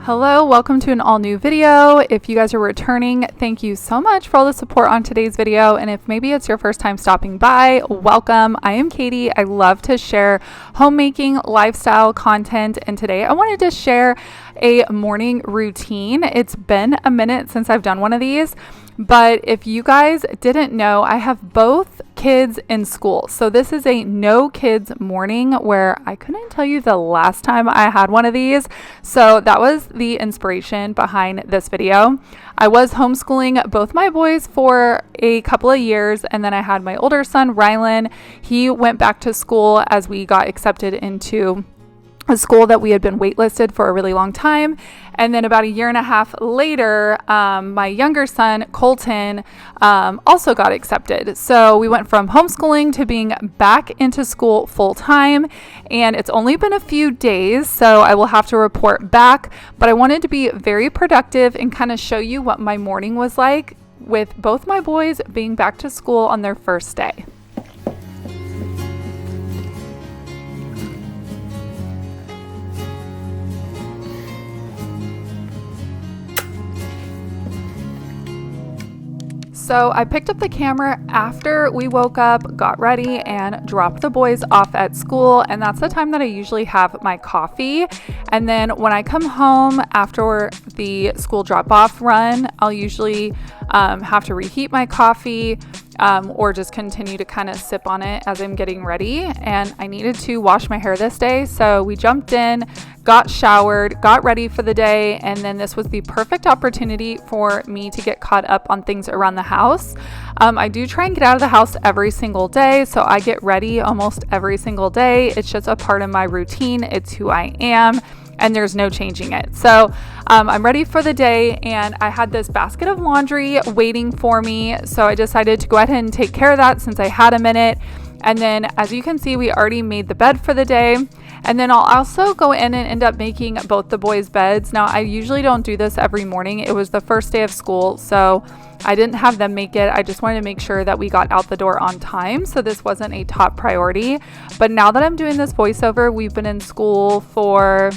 Hello, welcome to an all new video. If you guys are returning, thank you so much for all the support on today's video. And if maybe it's your first time stopping by, welcome. I am Katie. I love to share homemaking lifestyle content. And today I wanted to share a morning routine. It's been a minute since I've done one of these, but if you guys didn't know, I have both kids in school. So this is a no kids morning where I couldn't tell you the last time I had one of these. So that was the inspiration behind this video. I was homeschooling both my boys for a couple of years, and then I had my older son, Rylan. He went back to school as we got accepted into a school that we had been waitlisted for a really long time. And then about a year and a half later, my younger son, Colton, also got accepted. So we went from homeschooling to being back into school full time. And it's only been a few days, so I will have to report back. But I wanted to be very productive and kind of show you what my morning was like with both my boys being back to school on their first day. So I picked up the camera after we woke up, got ready, and dropped the boys off at school. And that's the time that I usually have my coffee. And then when I come home after the school drop-off run, I'll usually have to reheat my coffee or just continue to kind of sip on it as I'm getting ready. And I needed to wash my hair this day. So we jumped in, got showered, got ready for the day. And then this was the perfect opportunity for me to get caught up on things around the house. I do try and get out of the house every single day. So I get ready almost every single day. It's just a part of my routine. It's who I am. And there's no changing it. So I'm ready for the day, and I had this basket of laundry waiting for me. So I decided to go ahead and take care of that since I had a minute. And then as you can see, we already made the bed for the day. And then I'll also go in and end up making both the boys' beds. Now, I usually don't do this every morning. It was the first day of school, so I didn't have them make it. I just wanted to make sure that we got out the door on time. So this wasn't a top priority. But now that I'm doing this voiceover, we've been in school for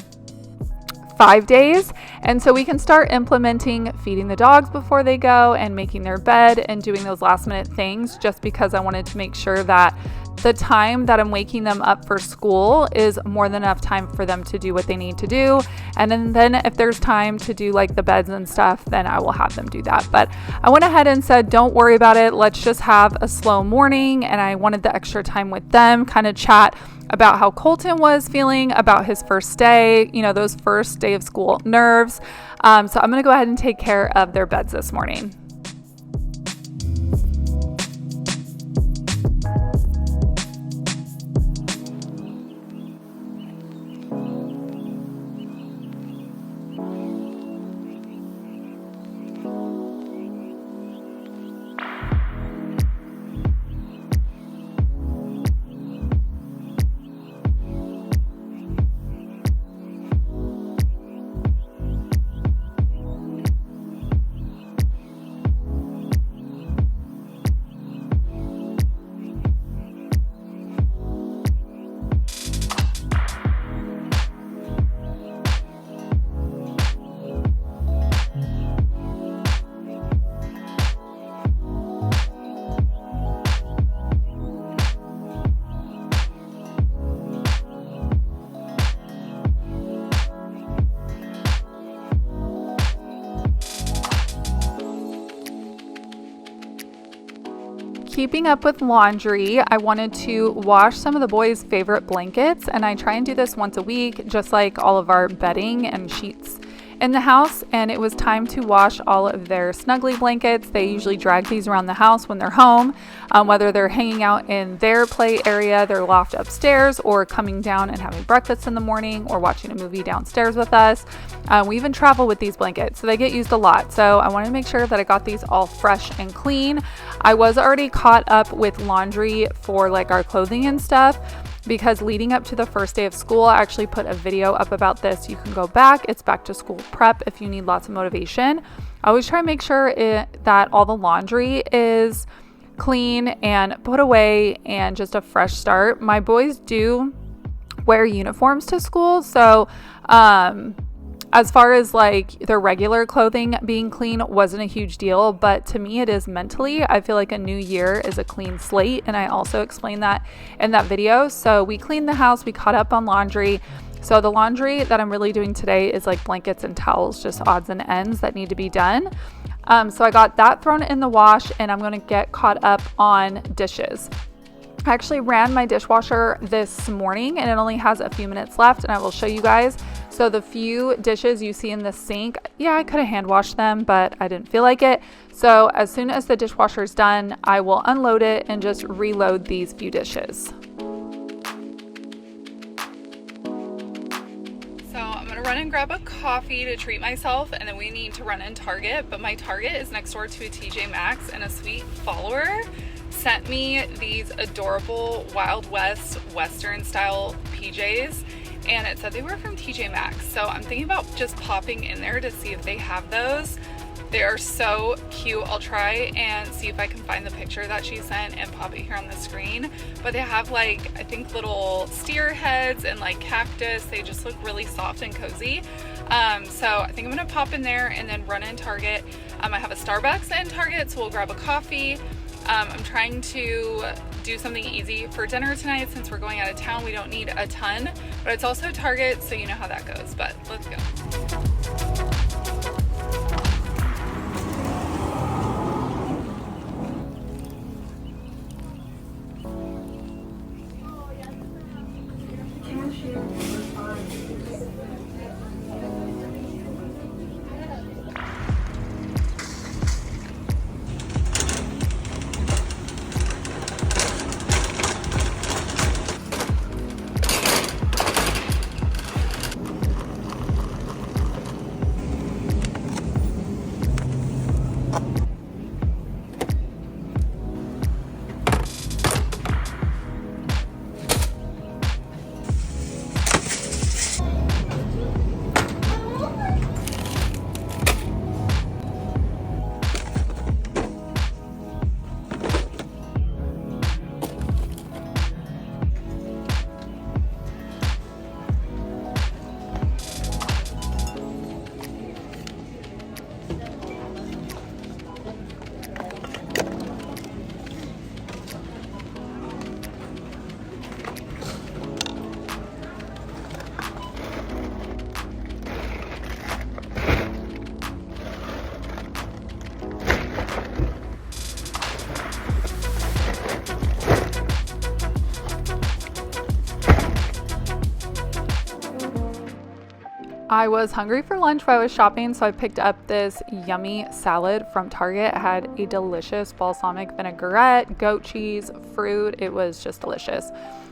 5 days, and so we can start implementing feeding the dogs before they go and making their bed and doing those last minute things, just because I wanted to make sure that the time that I'm waking them up for school is more than enough time for them to do what they need to do. And then if there's time to do like the beds and stuff, then I will have them do that. But I went ahead and said, don't worry about it. Let's just have a slow morning. And I wanted the extra time with them, kind of chat about how Colton was feeling about his first day, you know, those first day of school nerves. So I'm going to go ahead and take care of their beds this morning. Keeping up with laundry, I wanted to wash some of the boys' favorite blankets, and I try and do this once a week, just like all of our bedding and sheets in the house. And it was time to wash all of their snuggly blankets. They usually drag these around the house when they're home, whether they're hanging out in their play area, their loft upstairs, or coming down and having breakfast in the morning, or watching a movie downstairs with us. We even travel with these blankets, so they get used a lot. So I wanted to make sure that I got these all fresh and clean. I was already caught up with laundry for like our clothing and stuff, because leading up to the first day of school, I actually put a video up about this. You can go back. It's back to school prep if you need lots of motivation. I always try to make sure that all the laundry is clean and put away and just a fresh start. My boys do wear uniforms to school, so As far as like their regular clothing being clean wasn't a huge deal, but to me it is mentally. I feel like a new year is a clean slate, and I also explained that in that video. So we cleaned the house, we caught up on laundry. So the laundry that I'm really doing today is like blankets and towels, just odds and ends that need to be done. So I got that thrown in the wash, and I'm going to get caught up on dishes. I actually ran my dishwasher this morning and it only has a few minutes left, and I will show you guys. So the few dishes you see in the sink, yeah, I could have hand washed them, but I didn't feel like it. So as soon as the dishwasher is done, I will unload it and just reload these few dishes. So I'm gonna run and grab a coffee to treat myself, and then we need to run in Target, but my Target is next door to a TJ Maxx, and a sweet follower sent me these adorable Wild West Western style PJs, and it said they were from TJ Maxx. So I'm thinking about just popping in there to see if they have those. They are so cute. I'll try and see if I can find the picture that she sent and pop it here on the screen. But they have like, I think little steer heads and like cactus. They just look really soft and cozy. So I think I'm gonna pop in there and then run in Target. I have a Starbucks in Target, so we'll grab a coffee. I'm trying to do something easy for dinner tonight since we're going out of town. We don't need a ton, but it's also Target, so you know how that goes. But let's go. I was hungry for lunch while I was shopping, so I picked up this yummy salad from Target. It had a delicious balsamic vinaigrette, goat cheese, fruit. It was just delicious.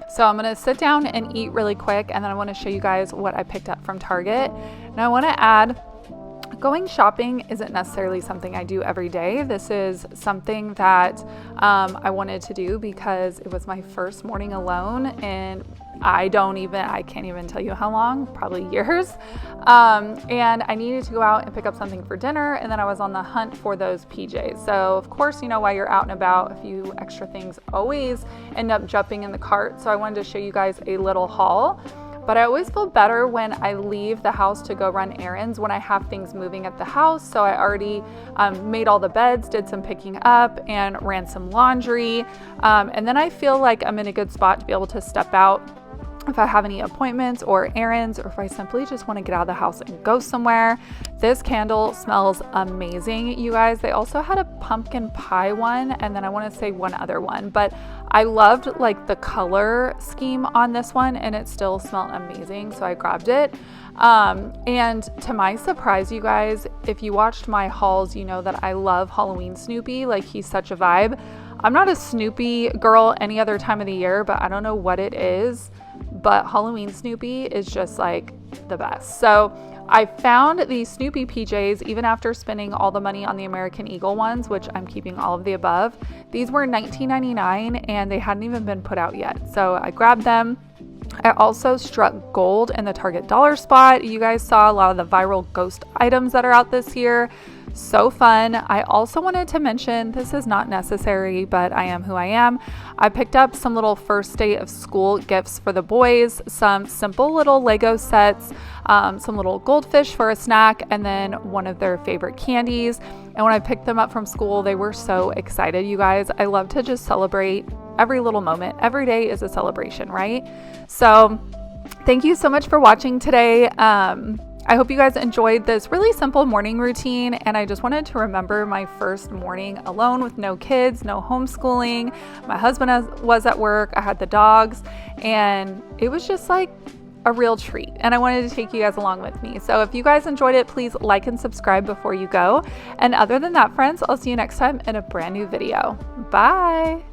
So I'm gonna sit down and eat really quick, and then I wanna show you guys what I picked up from Target. And I wanna add, going shopping isn't necessarily something I do every day. This is something that I wanted to do because it was my first morning alone, and I can't even tell you how long, probably years. And I needed to go out and pick up something for dinner, and then I was on the hunt for those PJs. So of course, you know, while you're out and about, a few extra things always end up jumping in the cart. So I wanted to show you guys a little haul. But I always feel better when I leave the house to go run errands when I have things moving at the house. So I already made all the beds, did some picking up, and ran some laundry. And then I feel like I'm in a good spot to be able to step out if I have any appointments or errands, or if I simply just want to get out of the house and go somewhere. This candle smells amazing, you guys. They also had a pumpkin pie one, and then I want to say one other one, but I loved like the color scheme on this one, and it still smelled amazing, so I grabbed it. And to my surprise, you guys, if you watched my hauls, you know that I love Halloween Snoopy. Like, he's such a vibe. I'm not a Snoopy girl any other time of the year, but I don't know what it is, but Halloween Snoopy is just like the best. So I found these Snoopy PJs even after spending all the money on the American Eagle ones, which I'm keeping all of the above. These were $19.99 and they hadn't even been put out yet. So I grabbed them. I also struck gold in the Target dollar spot. You guys saw a lot of the viral ghost items that are out this year. So fun. I also wanted to mention, this is not necessary, but I am who I am. I picked up some little first day of school gifts for the boys, some simple little Lego sets, some little goldfish for a snack, and then one of their favorite candies. And when I picked them up from school, they were so excited, you guys. I love to just celebrate every little moment. Every day is a celebration, right? So thank you so much for watching today. I hope you guys enjoyed this really simple morning routine, and I just wanted to remember my first morning alone with no kids, no homeschooling. My husband was at work, I had the dogs, and it was just like a real treat, and I wanted to take you guys along with me. So if you guys enjoyed it, please like and subscribe before you go. And other than that, friends, I'll see you next time in a brand new video. Bye!